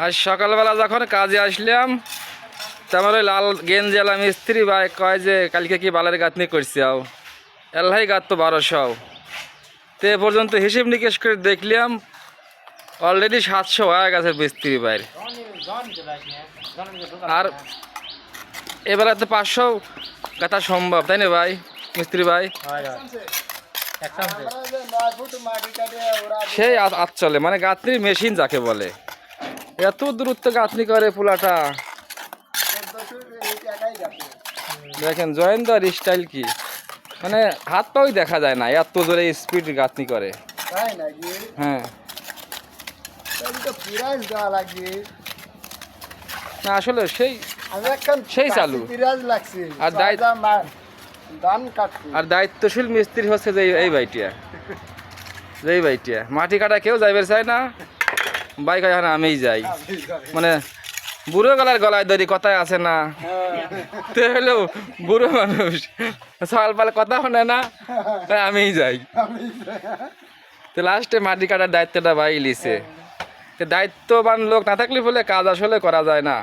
আজ সকালবেলা যখন কাজে আসলাম তোমার ওই লাল গেঞ্জেলা মিস্ত্রি ভাই কয় যে কালকে কি বালের গাঁথনি করছি আও এল্লাই গাত তো 1200 তো এ পর্যন্ত হিসেব নিকেশ করে দেখলাম অলরেডি 700 হয়ে গেছে মিস্ত্রি ভাই। আর এবেলা তো 500 গাঁথা সম্ভব তাই না ভাই মিস্ত্রি ভাই? সেই চলে মানে গাঁথনির মেশিন যাকে বলে, এত দূরত্ব গাঁথনি করে পোলাটা। দেখেন জয়েন্দার স্টাইল কি, মানে হাত পাওই দেখা যায় না, এত জোরে স্পিড গাঁথনি করে। হ্যাঁ না আসলে সেই সেই চালু। আর দায়িত্বশীল মিস্ত্রি হচ্ছে যে এই ভাইটিয়া, যেই ভাইটিয়া মাটি কাটা কেউ যাইবে চায় না, বাইক এখন আমিই যাই, মানে বুড়ো গলায় দড়ি কথায় আছে না, তো হলো বুড়ো মানুষ সকাল পালে কথা শোনে না, তাই আমিই যাই। তো লাস্টে মাটি কাটার দায়িত্বটা ভাই লিছে। দায়িত্ববান লোক না থাকলে বলে কাজ আসলে করা যায় না।